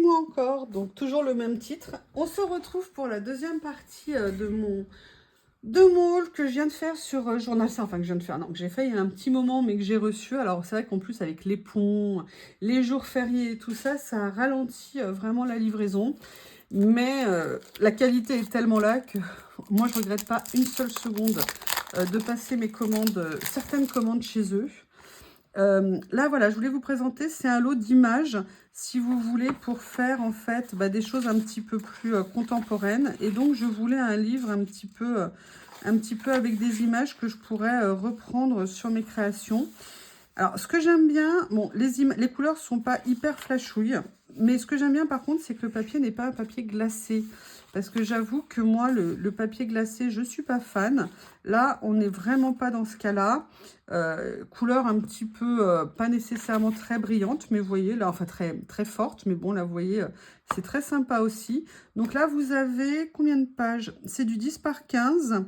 mois encore, donc toujours le même titre. On se retrouve pour la deuxième partie de mon haul que je viens de faire sur Journal Ça, enfin que je viens de faire, non, que j'ai fait il y a un petit moment, mais que j'ai reçu. Alors c'est vrai qu'en plus avec les ponts, les jours fériés et tout ça, ça ralentit vraiment la livraison. Mais la qualité est tellement là que moi je regrette pas une seule seconde de passer mes commandes, certaines commandes chez eux. Là, voilà, je voulais vous présenter, c'est un lot d'images, si vous voulez, pour faire, en fait, des choses un petit peu plus contemporaines. Et donc, je voulais un livre un petit peu avec des images que je pourrais reprendre sur mes créations. Alors, ce que j'aime bien, bon, les couleurs sont pas hyper flashouilles, mais ce que j'aime bien, par contre, c'est que le papier n'est pas un papier glacé. Parce que j'avoue que moi, le papier glacé, je ne suis pas fan. Là, on n'est vraiment pas dans ce cas-là. Couleur un petit peu, pas nécessairement très brillante, mais vous voyez, là, enfin très, très forte. Mais bon, là, vous voyez, c'est très sympa aussi. Donc là, vous avez combien de pages? C'est du 10 par 15.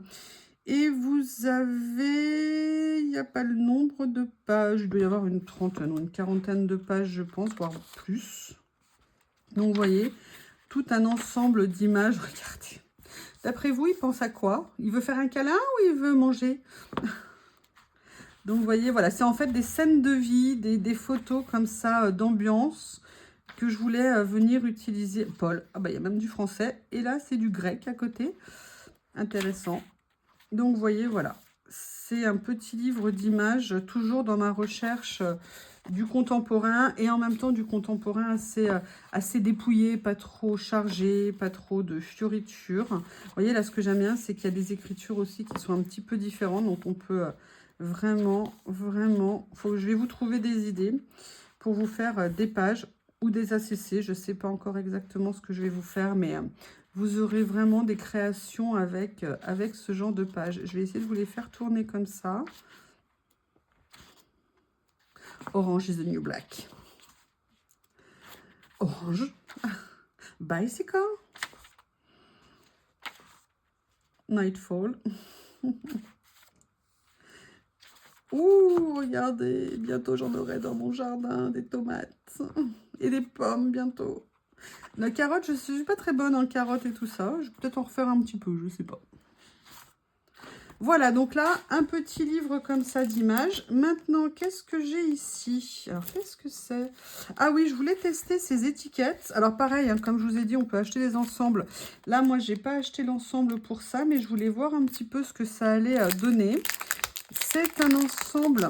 Et vous avez, il n'y a pas le nombre de pages, il doit y avoir une trentaine ou une quarantaine de pages, je pense, voire plus. Donc, vous voyez, tout un ensemble d'images. Regardez. D'après vous, il pense à quoi? Il veut faire un câlin ou il veut manger? Donc, vous voyez, voilà, c'est en fait des scènes de vie, des photos comme ça, d'ambiance, que je voulais venir utiliser. Paul, ah bah, il y a même du français. Et là, c'est du grec à côté. Intéressant. Donc, vous voyez, voilà, c'est un petit livre d'images, toujours dans ma recherche du contemporain, et en même temps du contemporain assez dépouillé, pas trop chargé, pas trop de fioritures. Vous voyez, là, ce que j'aime bien, c'est qu'il y a des écritures aussi qui sont un petit peu différentes, donc on peut vraiment, je vais vous trouver des idées pour vous faire des pages ou des ACC. Je ne sais pas encore exactement ce que je vais vous faire, mais vous aurez vraiment des créations avec ce genre de pages. Je vais essayer de vous les faire tourner comme ça. Orange is the new black. Orange. Bicycle. Nightfall. Ouh, regardez, bientôt j'en aurai dans mon jardin des tomates et des pommes bientôt. La carotte, je ne suis pas très bonne en carotte et tout ça. Je vais peut-être en refaire un petit peu, je ne sais pas. Voilà, donc là, un petit livre comme ça d'images. Maintenant, qu'est-ce que j'ai ici? Alors, qu'est-ce que c'est? Ah oui, je voulais tester ces étiquettes. Alors, pareil, hein, comme je vous ai dit, on peut acheter des ensembles. Là, moi, j'ai pas acheté l'ensemble pour ça, mais je voulais voir un petit peu ce que ça allait donner. C'est un ensemble.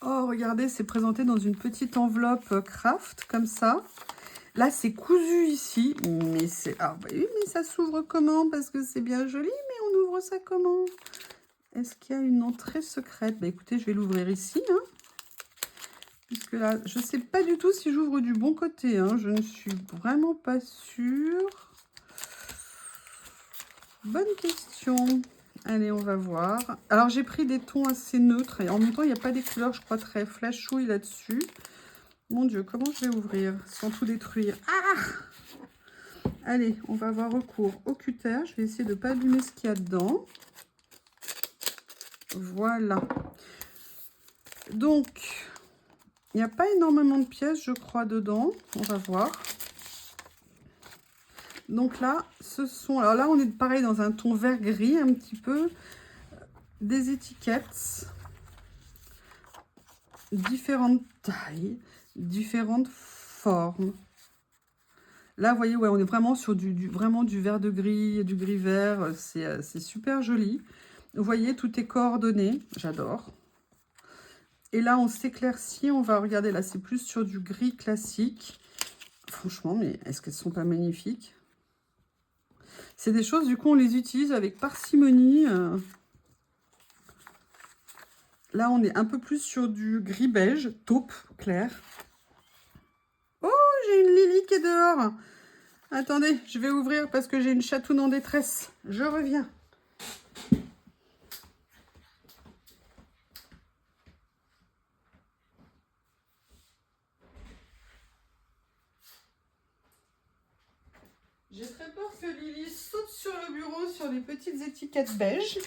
Oh, regardez, c'est présenté dans une petite enveloppe craft, comme ça. Là, c'est cousu ici, mais c'est... Ah, bah oui, mais ça s'ouvre comment? Parce que c'est bien joli, mais on ouvre ça comment? Est-ce qu'il y a une entrée secrète? Bah écoutez, je vais l'ouvrir ici, hein. Puisque là, je ne sais pas du tout si j'ouvre du bon côté, hein. Je ne suis vraiment pas sûre. Bonne question. Allez, on va voir. Alors, j'ai pris des tons assez neutres, et en même temps, il n'y a pas des couleurs, je crois, très flashouilles là-dessus. Mon Dieu, comment je vais ouvrir sans tout détruire? Ah! Allez, on va avoir recours au cutter. Je vais essayer de ne pas abîmer ce qu'il y a dedans. Voilà. Donc, il n'y a pas énormément de pièces, je crois, dedans. On va voir. Donc là, ce sont... Alors là, on est pareil dans un ton vert-gris, un petit peu. Des étiquettes. Différentes tailles. Différentes formes. Là, vous voyez, ouais, on est vraiment sur vraiment du vert de gris, du gris-vert. C'est super joli. Vous voyez, tout est coordonné. J'adore. Et là, on s'éclaircit. On va regarder, là, c'est plus sur du gris classique. Franchement, mais est-ce qu'elles ne sont pas magnifiques? C'est des choses, du coup, on les utilise avec parcimonie. Là, on est un peu plus sur du gris-beige, taupe, clair. Oh, j'ai une Lily qui est dehors. Attendez, je vais ouvrir parce que j'ai une chatoune en détresse. Je reviens. J'ai très peur que Lily saute sur le bureau sur les petites étiquettes beige.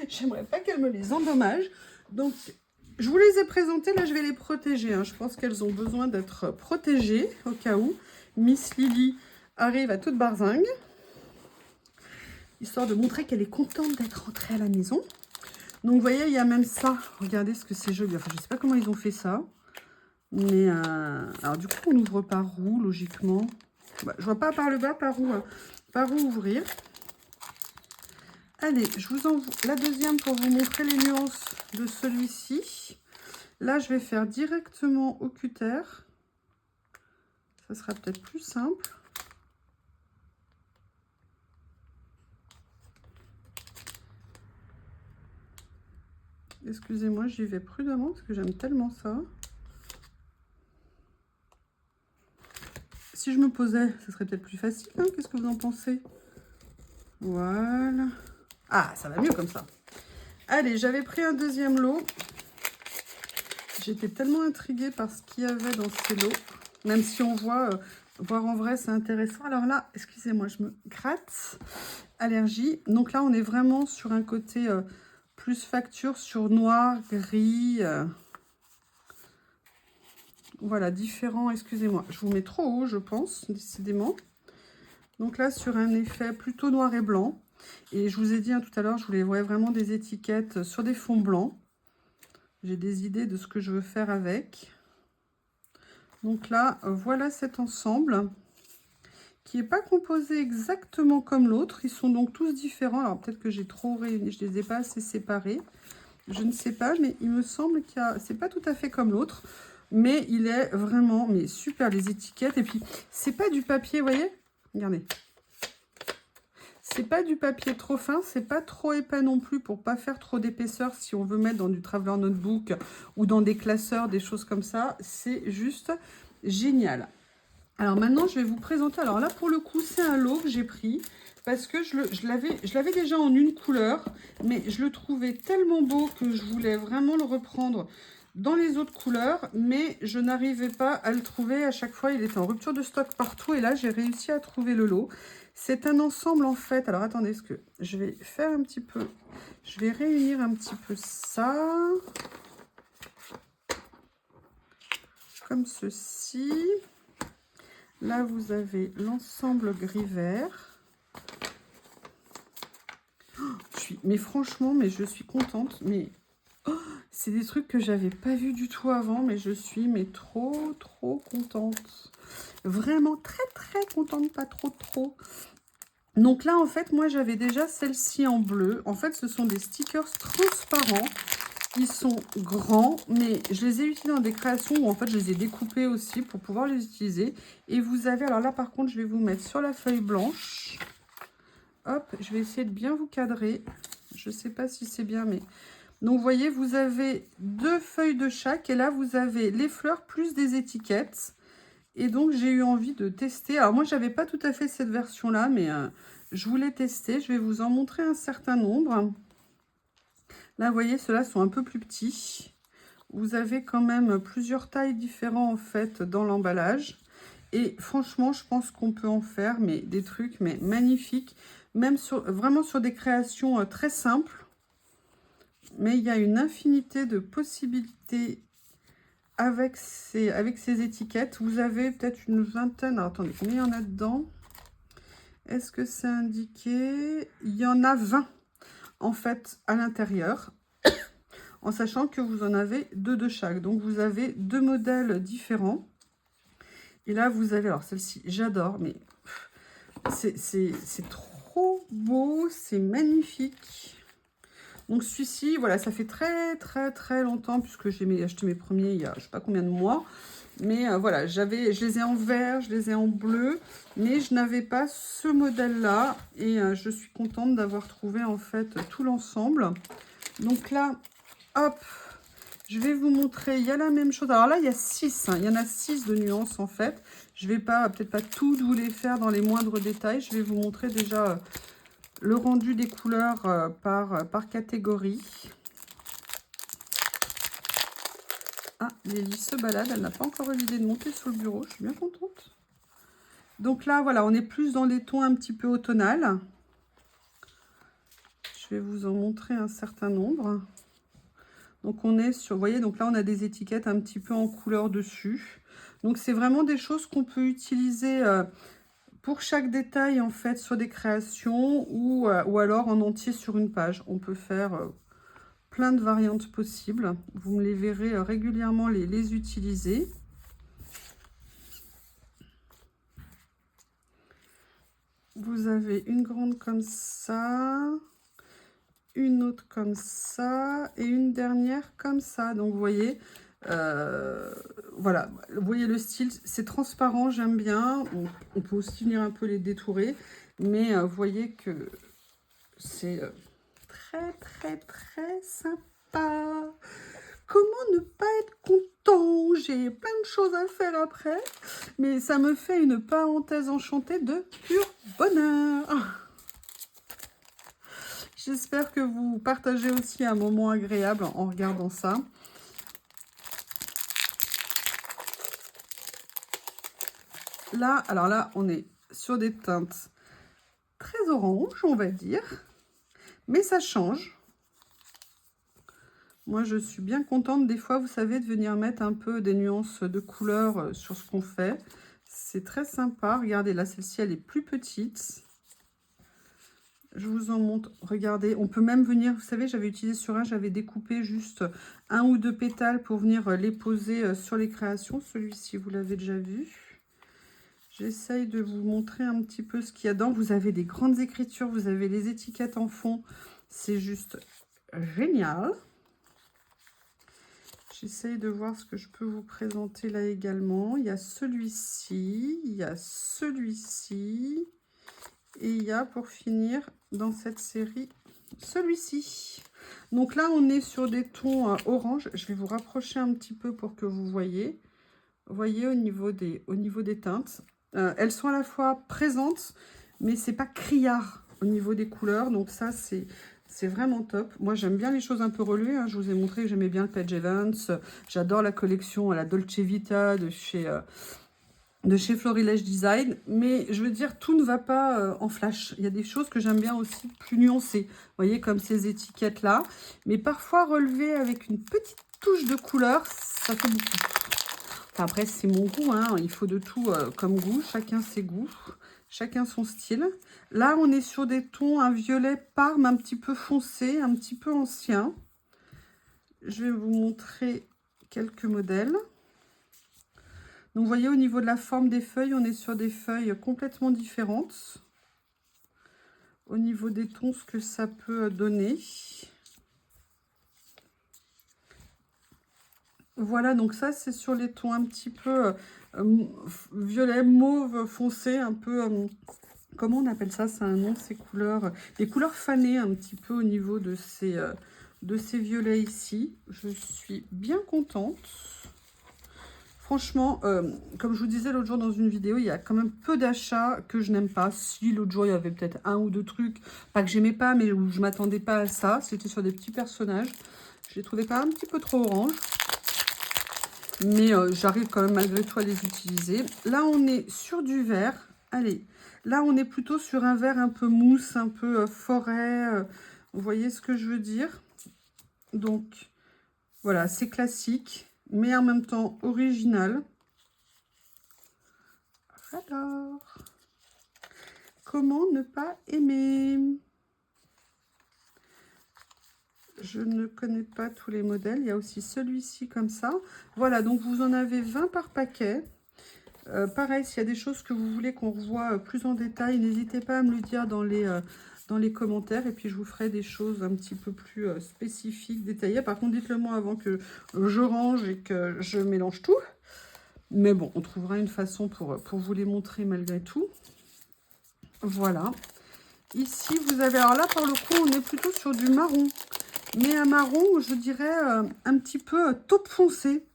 J'aimerais pas qu'elle me les endommage. Donc, Je vous les ai présentées, là je vais les protéger. Hein. Je pense qu'elles ont besoin d'être protégées au cas où Miss Lily arrive à toute barzingue. Histoire de montrer qu'elle est contente d'être rentrée à la maison. Donc vous voyez, il y a même ça. Regardez ce que c'est joli. Enfin, je ne sais pas comment ils ont fait ça. Mais alors du coup, on ouvre par où, logiquement? Bah, je vois pas par le bas, par où ouvrir. Allez, je vous envoie la deuxième pour vous montrer les nuances de celui-ci. Là, je vais faire directement au cutter. Ça sera peut-être plus simple. Excusez-moi, j'y vais prudemment parce que j'aime tellement ça. Si je me posais, ce serait peut-être plus facile. Hein, qu'est-ce que vous en pensez? Voilà. Ah, ça va mieux comme ça. Allez, j'avais pris un deuxième lot. J'étais tellement intriguée par ce qu'il y avait dans ces lots. Même si on voit, voir en vrai, c'est intéressant. Alors là, excusez-moi, je me gratte. Allergie. Donc là, on est vraiment sur un côté plus facture, sur noir, gris. Voilà, différent. Excusez-moi, je vous mets trop haut, je pense, décidément. Donc là, sur un effet plutôt noir et blanc. Et je vous ai dit hein, tout à l'heure, je voulais voir vraiment des étiquettes sur des fonds blancs. J'ai des idées de ce que je veux faire avec. Donc là, voilà cet ensemble qui n'est pas composé exactement comme l'autre. Ils sont donc tous différents. Alors peut-être que j'ai trop réuni, je ne les ai pas assez séparés. Je ne sais pas, mais il me semble qu'il y a... C'est pas tout à fait comme l'autre. Mais il est vraiment mais super, les étiquettes. Et puis, c'est pas du papier, vous voyez? Regardez. C'est pas du papier trop fin, c'est pas trop épais non plus pour pas faire trop d'épaisseur si on veut mettre dans du Traveler Notebook ou dans des classeurs, des choses comme ça. C'est juste génial. Alors maintenant, je vais vous présenter. Alors là, pour le coup, c'est un lot que j'ai pris parce que je l'avais déjà en une couleur, mais je le trouvais tellement beau que je voulais vraiment le reprendre dans les autres couleurs, mais je n'arrivais pas à le trouver. À chaque fois, il était en rupture de stock partout et là, j'ai réussi à trouver le lot. C'est un ensemble en fait. Alors attendez, ce que je vais faire un petit peu, je vais réunir un petit peu ça comme ceci. Là, vous avez l'ensemble gris-vert. Mais franchement, mais je suis contente. Mais c'est des trucs que j'avais pas vu du tout avant, mais je suis trop contente. Vraiment très contente, pas trop. Donc là, en fait, moi, j'avais déjà celle-ci en bleu. En fait, ce sont des stickers transparents. Ils sont grands, mais je les ai utilisés dans des créations où, en fait, je les ai découpés aussi pour pouvoir les utiliser. Et vous avez... Alors là, par contre, je vais vous mettre sur la feuille blanche. Hop, je vais essayer de bien vous cadrer. Je ne sais pas si c'est bien, mais... Donc, vous voyez, vous avez 2 feuilles de chaque. Et là, vous avez les fleurs plus des étiquettes. Et donc, j'ai eu envie de tester. Alors, moi, je n'avais pas tout à fait cette version-là, mais je voulais tester. Je vais vous en montrer un certain nombre. Là, vous voyez, ceux-là sont un peu plus petits. Vous avez quand même plusieurs tailles différentes, en fait, dans l'emballage. Et franchement, je pense qu'on peut en faire mais des trucs mais magnifiques. Même vraiment sur des créations très simples. Mais il y a une infinité de possibilités avec ces étiquettes. Vous avez peut-être une vingtaine. Alors, attendez, combien il y en a dedans? Est-ce que c'est indiqué? Il y en a 20 en fait à l'intérieur. En sachant que vous en avez 2 de chaque. Donc, vous avez 2 modèles différents. Et là, vous avez... Alors, celle-ci, j'adore, mais c'est trop beau. C'est magnifique. Donc, celui-ci, voilà, ça fait très longtemps, puisque j'ai acheté mes premiers il y a je ne sais pas combien de mois. Mais voilà, je les ai en vert, je les ai en bleu, mais je n'avais pas ce modèle-là. Et je suis contente d'avoir trouvé, en fait, tout l'ensemble. Donc là, hop, je vais vous montrer, il y a la même chose. Alors là, il y a 6, hein, il y en a 6 de nuances, en fait. Je vais peut-être pas toutes vous les faire dans les moindres détails. Je vais vous montrer déjà le rendu des couleurs par catégorie. Ah, Lily se balade, elle n'a pas encore eu l'idée de monter sur le bureau, je suis bien contente. Donc là, voilà, on est plus dans les tons un petit peu automnales. Je vais vous en montrer un certain nombre. Donc on est sur, vous voyez, donc là on a des étiquettes un petit peu en couleur dessus. Donc c'est vraiment des choses qu'on peut utiliser pour chaque détail en fait sur des créations ou alors en entier sur une page. On peut faire plein de variantes possibles. Vous me les verrez régulièrement les utiliser. Vous avez une grande comme ça, une autre comme ça et une dernière comme ça. Donc vous voyez, voilà, vous voyez le style, c'est transparent, j'aime bien. On peut aussi venir un peu les détourer, mais vous voyez que c'est très très très sympa. Comment ne pas être content? J'ai plein de choses à faire après, mais ça me fait une parenthèse enchantée de pur bonheur. J'espère que vous partagez aussi un moment agréable en regardant ça. Là, alors là, on est sur des teintes très orange, on va dire, mais ça change. Moi, je suis bien contente des fois, vous savez, de venir mettre un peu des nuances de couleurs sur ce qu'on fait. C'est très sympa. Regardez, là, celle-ci, elle est plus petite. Je vous en montre. Regardez, on peut même venir, vous savez, j'avais utilisé sur un, j'avais découpé juste 1 ou 2 pétales pour venir les poser sur les créations. Celui-ci, vous l'avez déjà vu. J'essaye de vous montrer un petit peu ce qu'il y a dedans. Vous avez des grandes écritures, vous avez les étiquettes en fond. C'est juste génial. J'essaye de voir ce que je peux vous présenter là également. Il y a celui-ci, il y a celui-ci. Et il y a pour finir dans cette série celui-ci. Donc là on est sur des tons orange. Je vais vous rapprocher un petit peu pour que vous voyez. Vous voyez au niveau des teintes. Elles sont à la fois présentes, mais c'est pas criard au niveau des couleurs. Donc ça c'est vraiment top. Moi j'aime bien les choses un peu relevées. Hein. Je vous ai montré que j'aimais bien le Paige Evans. J'adore la collection la Dolce Vita de chez Florilège Design, mais je veux dire, tout ne va pas en flash. Il y a des choses que j'aime bien aussi plus nuancées. Vous voyez, comme ces étiquettes-là. Mais parfois, relever avec une petite touche de couleur, ça fait beaucoup. Enfin, après, c'est mon goût, hein. Il faut de tout comme goût. Chacun ses goûts, chacun son style. Là, on est sur des tons, un violet parme un petit peu foncé, un petit peu ancien. Je vais vous montrer quelques modèles. Donc, vous voyez, au niveau de la forme des feuilles, on est sur des feuilles complètement différentes. Au niveau des tons, ce que ça peut donner. Voilà, donc ça, c'est sur les tons un petit peu violet, mauve, foncé, un peu... comment on appelle ça? C'est un nom, ces couleurs. Des couleurs fanées un petit peu au niveau de ces violets ici. Je suis bien contente. Franchement, comme je vous disais l'autre jour dans une vidéo, il y a quand même peu d'achats que je n'aime pas. Si l'autre jour, il y avait peut-être 1 ou 2 trucs, pas que j'aimais pas, mais où je m'attendais pas à ça. C'était sur des petits personnages. Je les trouvais pas un petit peu trop orange. Mais j'arrive quand même malgré tout à les utiliser. Là, on est sur du vert. Allez, là, on est plutôt sur un vert un peu mousse, un peu forêt. Vous voyez ce que je veux dire? Donc, voilà, c'est classique, mais en même temps original. Alors, comment ne pas aimer? Je ne connais pas tous les modèles. Il y a aussi celui-ci comme ça. Voilà, donc vous en avez 20 par paquet. Pareil, s'il y a des choses que vous voulez qu'on revoie plus en détail, n'hésitez pas à me le dire dans les commentaires. Et puis, je vous ferai des choses un petit peu plus spécifiques, détaillées. Par contre, dites-le moi avant que je range et que je mélange tout. Mais bon, on trouvera une façon pour vous les montrer malgré tout. Voilà. Ici, vous avez... Alors là, pour le coup, on est plutôt sur du marron. Mais un marron, je dirais, un petit peu taupe foncé.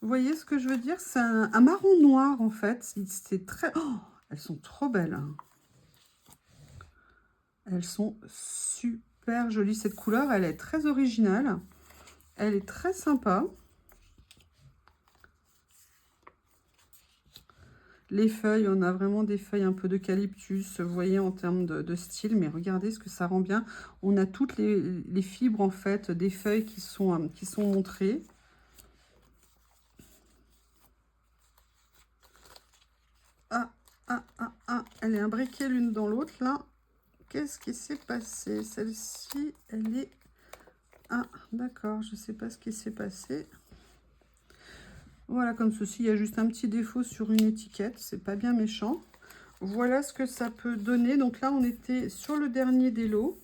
Vous voyez ce que je veux dire? C'est un marron noir, en fait. C'est très... Oh, elles sont trop belles. Hein. Elles sont super jolies. Cette couleur, elle est très originale. Elle est très sympa. Les feuilles, on a vraiment des feuilles un peu d'eucalyptus, vous voyez, en termes de style. Mais regardez ce que ça rend bien. On a toutes les fibres, en fait, des feuilles qui sont montrées. Elle est imbriquée l'une dans l'autre, là. Qu'est-ce qui s'est passé? Celle-ci, elle est... Ah, d'accord, je ne sais pas ce qui s'est passé. Voilà, comme ceci, il y a juste un petit défaut sur une étiquette. C'est pas bien méchant. Voilà ce que ça peut donner. Donc là, on était sur le dernier des lots.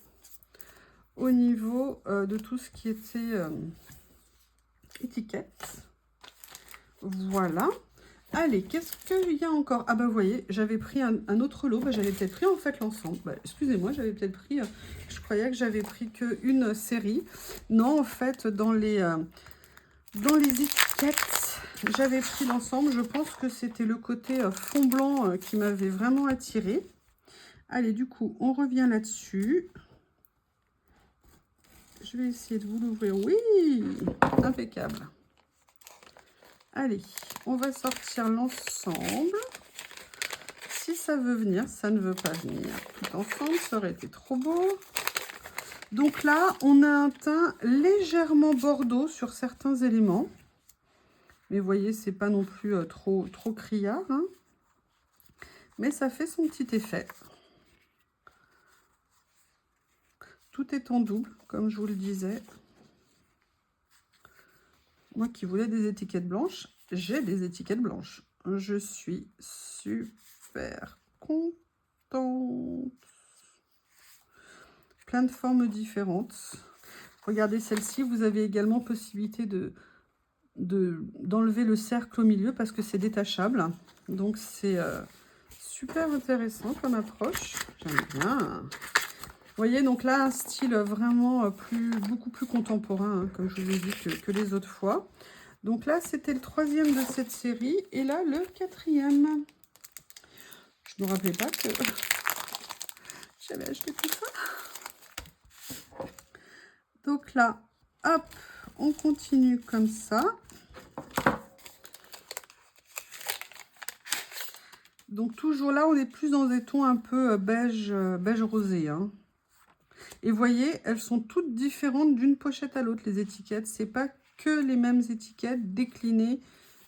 Au niveau de tout ce qui était étiquette. Voilà. Allez, qu'est-ce qu'il y a encore? Ah bah vous voyez, j'avais pris un autre lot. Bah, j'avais peut-être pris en fait l'ensemble. Bah, excusez-moi, j'avais peut-être pris... je croyais que j'avais pris qu'une série. Non, en fait, dans les étiquettes, j'avais pris l'ensemble. Je pense que c'était le côté fond blanc qui m'avait vraiment attiré. Allez, du coup, on revient là-dessus. Je vais essayer de vous l'ouvrir. Oui, impeccable. Allez, on va sortir l'ensemble. Si ça veut venir, ça ne veut pas venir. Tout ensemble, ça aurait été trop beau. Donc là, on a un teint légèrement bordeaux sur certains éléments. Mais vous voyez, c'est pas non plus trop criard. Hein. Mais ça fait son petit effet. Tout est en double, comme je vous le disais. Moi qui voulais des étiquettes blanches, j'ai des étiquettes blanches. Je suis super contente. Plein de formes différentes. Regardez celle-ci, vous avez également possibilité d'enlever le cercle au milieu parce que c'est détachable. Donc c'est super intéressant comme approche. J'aime bien. Vous voyez, donc là, un style vraiment beaucoup plus contemporain, hein, comme je vous ai dit, que les autres fois. Donc là, c'était le 3e de cette série. Et là, le 4e. Je ne me rappelais pas que j'avais acheté tout ça. Donc là, hop, on continue comme ça. Donc toujours là, on est plus dans des tons un peu beige rosé. Hein. Et vous voyez, elles sont toutes différentes d'une pochette à l'autre, les étiquettes. C'est pas que les mêmes étiquettes déclinées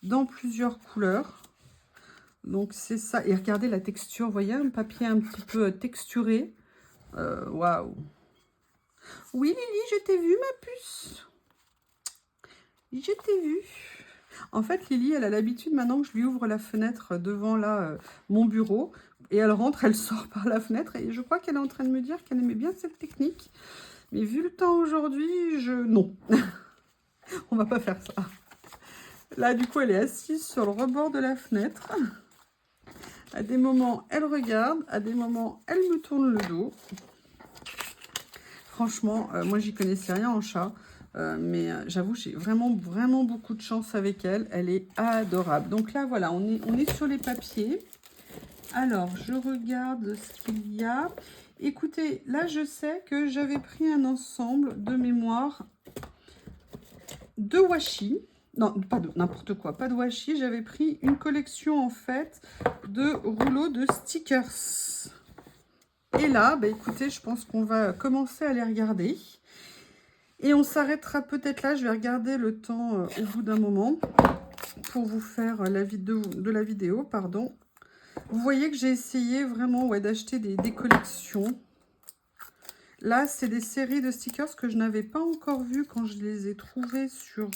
dans plusieurs couleurs. Donc c'est ça. Et regardez la texture, vous voyez, un papier un petit peu texturé. Waouh. Oui, Lily, je t'ai vu, ma puce. Je t'ai vu. En fait, Lily, elle a l'habitude maintenant que je lui ouvre la fenêtre devant là, mon bureau. Et elle rentre, elle sort par la fenêtre. Et je crois qu'elle est en train de me dire qu'elle aimait bien cette technique. Mais vu le temps aujourd'hui, non. On va pas faire ça. Là, du coup, elle est assise sur le rebord de la fenêtre. À des moments, elle regarde. À des moments, elle me tourne le dos. Franchement, moi, j'y connaissais rien en chat. Mais j'avoue, j'ai vraiment beaucoup de chance avec elle. Elle est adorable. Donc là, voilà, on est sur les papiers. Alors, je regarde ce qu'il y a. Écoutez, là, je sais que j'avais pris un ensemble de mémoire de washi. Non, pas de n'importe quoi, pas de washi. J'avais pris une collection, en fait, de rouleaux de stickers. Et là, bah, écoutez, je pense qu'on va commencer à les regarder. Et on s'arrêtera peut-être là. Je vais regarder le temps au bout d'un moment pour vous faire de la vidéo, pardon. Vous voyez que j'ai essayé vraiment d'acheter des collections. Là, c'est des séries de stickers que je n'avais pas encore vues quand je les ai trouvés sur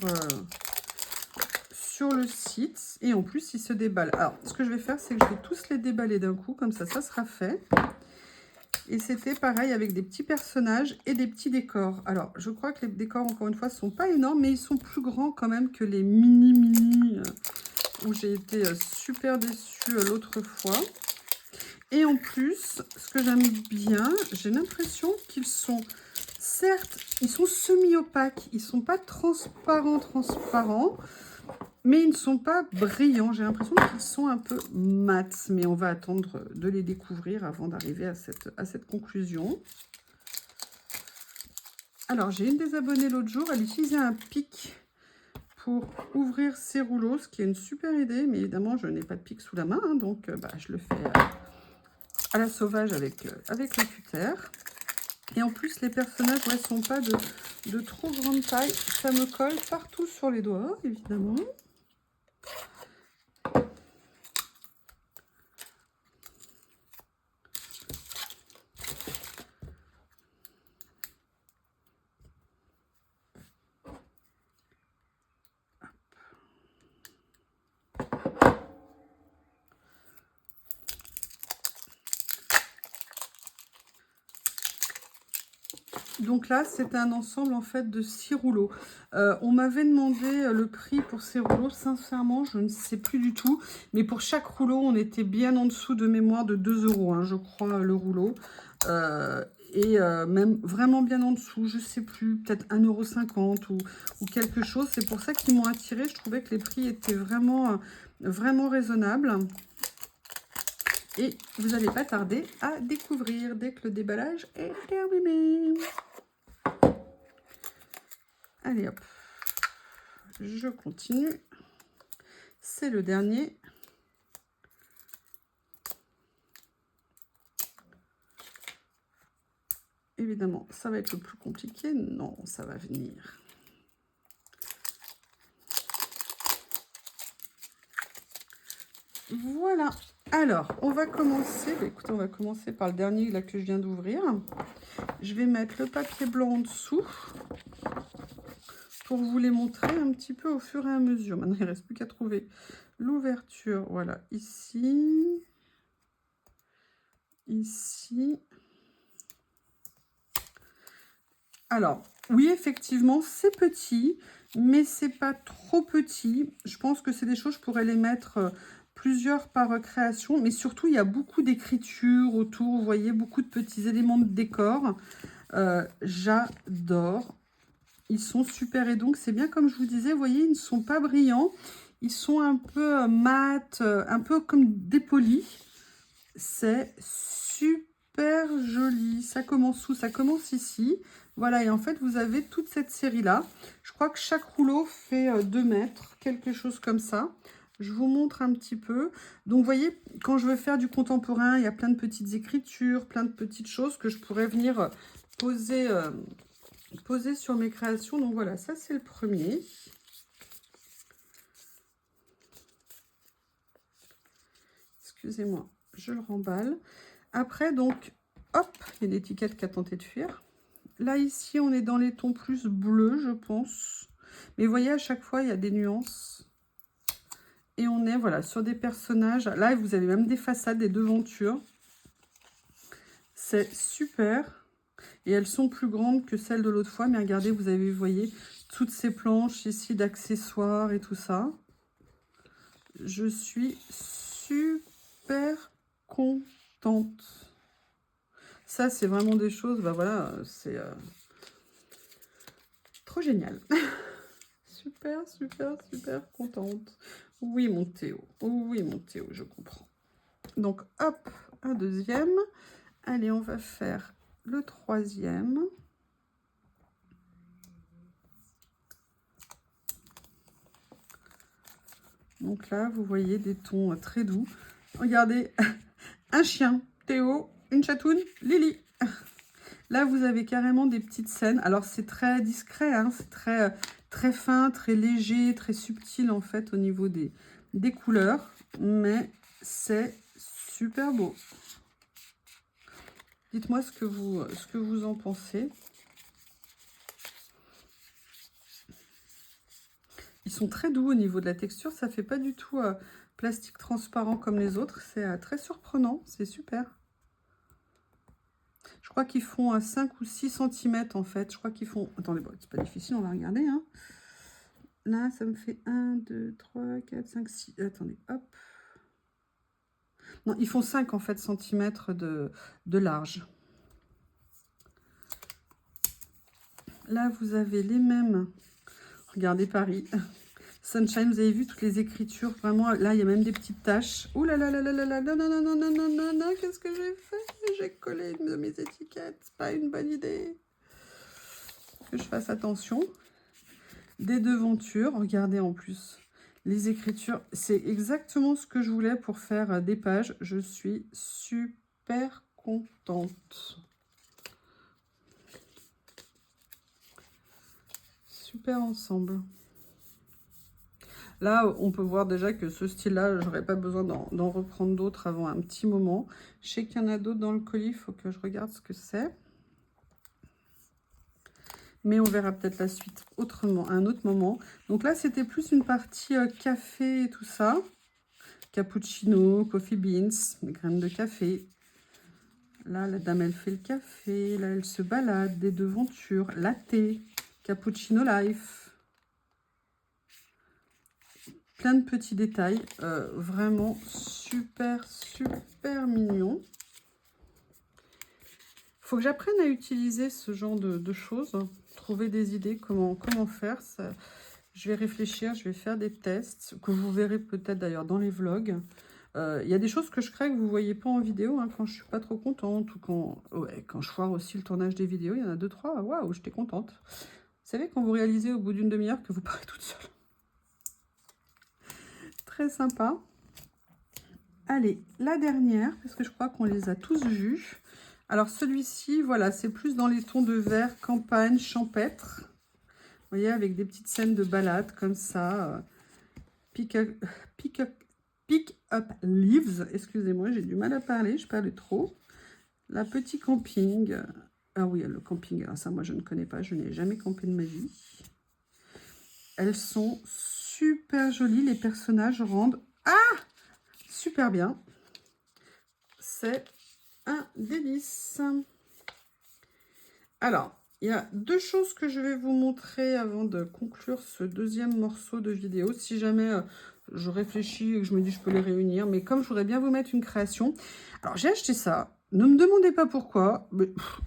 le site. Et en plus, ils se déballent. Alors, ce que je vais faire, c'est que je vais tous les déballer d'un coup. Comme ça sera fait. Et c'était pareil avec des petits personnages et des petits décors. Alors, je crois que les décors, encore une fois, ne sont pas énormes, mais ils sont plus grands quand même que les mini où j'ai été super déçue l'autre fois. Et en plus, ce que j'aime bien, j'ai l'impression qu'ils sont, certes, ils sont semi-opaques. Ils ne sont pas transparents, mais ils ne sont pas brillants. J'ai l'impression qu'ils sont un peu mat. Mais on va attendre de les découvrir avant d'arriver à cette conclusion. Alors, j'ai une des abonnées l'autre jour. Elle utilisait un pic pour ouvrir ces rouleaux, ce qui est une super idée. Mais évidemment, je n'ai pas de pic sous la main, hein, donc je le fais à la sauvage avec le cutter. Et en plus, les personnages ne sont pas de trop grande taille. Ça me colle partout sur les doigts, évidemment. Donc là, c'est un ensemble en fait de 6 rouleaux. On m'avait demandé le prix pour ces rouleaux. Sincèrement, je ne sais plus du tout. Mais pour chaque rouleau, on était bien en dessous de mémoire de 2 €, hein, je crois, le rouleau. Même vraiment bien en dessous, je ne sais plus, peut-être 1,50 € ou quelque chose. C'est pour ça qu'ils m'ont attiré. Je trouvais que les prix étaient vraiment, vraiment raisonnables. Et vous n'allez pas tarder à découvrir dès que le déballage est terminé. Allez hop, je continue. C'est le dernier. Évidemment, ça va être le plus compliqué. Non, ça va venir. Voilà. Alors, on va commencer. Écoutez, on va commencer par le dernier là que je viens d'ouvrir. Je vais mettre le papier blanc en dessous pour vous les montrer un petit peu au fur et à mesure. Maintenant, il ne reste plus qu'à trouver l'ouverture. Voilà, ici. Ici. Alors, oui, effectivement, c'est petit, mais c'est pas trop petit. Je pense que c'est des choses, je pourrais les mettre plusieurs par création, mais surtout, il y a beaucoup d'écriture autour, vous voyez, beaucoup de petits éléments de décor. J'adore. Ils sont super, et donc c'est bien comme je vous disais, vous voyez, ils ne sont pas brillants. Ils sont un peu mat, un peu comme dépolis. C'est super joli. Ça commence où? Ça commence ici. Voilà, et en fait, vous avez toute cette série-là. Je crois que chaque rouleau fait 2 mètres, quelque chose comme ça. Je vous montre un petit peu. Donc, vous voyez, quand je veux faire du contemporain, il y a plein de petites écritures, plein de petites choses que je pourrais venir poser sur mes créations. Donc, voilà, ça, c'est le premier. Excusez-moi, je le remballe. Après, donc, hop, il y a l'étiquette qui a tenté de fuir. Là, ici, on est dans les tons plus bleus, je pense. Mais vous voyez, à chaque fois, il y a des nuances. Et on est, voilà, sur des personnages. Là, vous avez même des façades, des devantures. C'est super. Et elles sont plus grandes que celles de l'autre fois. Mais regardez, vous avez, vous voyez, toutes ces planches ici d'accessoires et tout ça. Je suis super contente. Ça, c'est vraiment des choses, bah voilà, c'est trop génial. Super, super, super contente. Oui, mon Théo. Oui, mon Théo, je comprends. Donc, hop, un deuxième. Allez, on va faire le troisième. Donc là, vous voyez des tons très doux. Regardez, un chien, Théo, une chatoune, Lily. Là, vous avez carrément des petites scènes. Alors, c'est très discret, hein, c'est très, très fin, très léger, très subtil, en fait, au niveau des couleurs. Mais c'est super beau. Dites-moi ce que vous en pensez. Ils sont très doux au niveau de la texture. Ça ne fait pas du tout plastique transparent comme les autres. C'est très surprenant. C'est super. Je crois qu'ils font 5 ou 6 cm en fait. Je crois qu'ils font... Attendez, bon, c'est pas difficile, on va regarder. Hein. Là, ça me fait 1, 2, 3, 4, 5, 6... Attendez, hop. Non, ils font 5 en fait centimètres de large. Là, vous avez les mêmes. Regardez Paris. Sunshine, vous avez vu toutes les écritures. Vraiment, là, il y a même des petites taches. Ouh là là là là là là, non, non, non, non, non, non, non, non, qu'est-ce que j'ai fait? J'ai collé une de mes étiquettes. C'est pas une bonne idée. Que je fasse attention. des devantures. Regardez en plus les écritures. C'est exactement ce que je voulais pour faire des pages. Je suis super contente. Super ensemble. Là, on peut voir déjà que ce style-là, j'aurais pas besoin d'en reprendre d'autres avant un petit moment. Je sais qu'il y en a d'autres dans le colis, il faut que je regarde ce que c'est. Mais on verra peut-être la suite autrement, à un autre moment. Donc là, c'était plus une partie café et tout ça. Cappuccino, coffee beans, les graines de café. Là, la dame, elle fait le café. Là, elle se balade, des devantures, latte, cappuccino life. Plein de petits détails, vraiment super, super mignon. Il faut que j'apprenne à utiliser ce genre de choses, trouver des idées, comment faire. Ça, je vais réfléchir, je vais faire des tests, que vous verrez peut-être d'ailleurs dans les vlogs. Il y a des choses que je crée que vous ne voyez pas en vidéo, hein, quand je ne suis pas trop contente, ou quand je foire aussi le tournage des vidéos, il y en a 2-3, waouh, j'étais contente. Vous savez, quand vous réalisez au bout d'une demi-heure que vous parlez toute seule. Très sympa. Allez, la dernière, parce que je crois qu'on les a tous vus. Alors celui-ci, voilà, c'est plus dans les tons de vert, campagne, champêtre. Vous voyez, avec des petites scènes de balade comme ça. Pick up leaves. Excusez-moi, j'ai du mal à parler, je parle trop. La petite camping. Ah oui, le camping, alors ça, moi, je ne connais pas. Je n'ai jamais campé de ma vie. Elles sont super jolies. Les personnages rendent... Ah! Super bien. C'est un délice. Alors, il y a deux choses que je vais vous montrer avant de conclure ce deuxième morceau de vidéo. Si jamais je réfléchis et que je me dis je peux les réunir, mais comme je voudrais bien vous mettre une création. Alors, j'ai acheté ça. Ne me demandez pas pourquoi.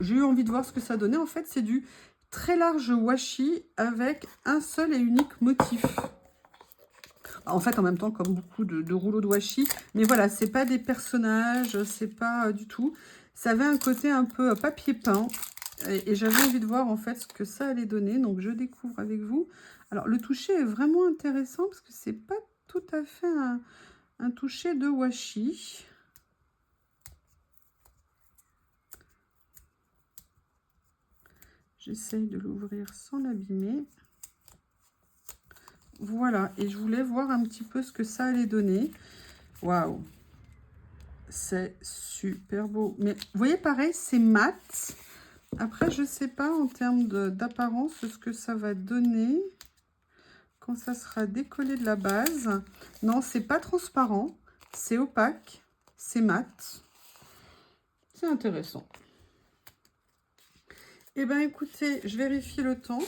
J'ai eu envie de voir ce que ça donnait. En fait, c'est du très large washi avec un seul et unique motif. En fait, en même temps, comme beaucoup de rouleaux de washi. Mais voilà, c'est pas des personnages, c'est pas du tout. Ça avait un côté un peu papier peint. Et j'avais envie de voir en fait ce que ça allait donner. Donc, je découvre avec vous. Alors, le toucher est vraiment intéressant parce que c'est pas tout à fait un toucher de washi. J'essaye de l'ouvrir sans l'abîmer. Voilà, et je voulais voir un petit peu ce que ça allait donner. Waouh! C'est super beau. Mais vous voyez, pareil, c'est mat. Après, je ne sais pas en termes d'apparence ce que ça va donner quand ça sera décollé de la base. Non, c'est pas transparent. C'est opaque. C'est mat. C'est intéressant. Eh bien, écoutez, je vérifie le temps.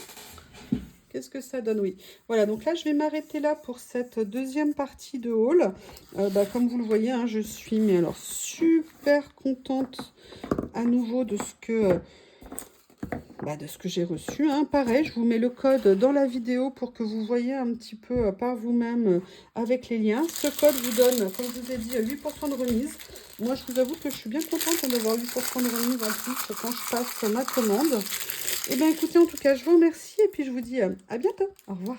Qu'est-ce que ça donne? Oui, voilà, donc là, je vais m'arrêter là pour cette deuxième partie de haul. Comme vous le voyez, hein, je suis mais alors super contente à nouveau de ce que, j'ai reçu. Hein. Pareil, je vous mets le code dans la vidéo pour que vous voyez un petit peu par vous-même avec les liens. Ce code vous donne, comme je vous ai dit, 8% de remise. Moi, je vous avoue que je suis bien contente d'avoir 8% de remise en plus quand je passe ma commande. Eh bien, écoutez, en tout cas, je vous remercie et puis je vous dis à bientôt. Au revoir.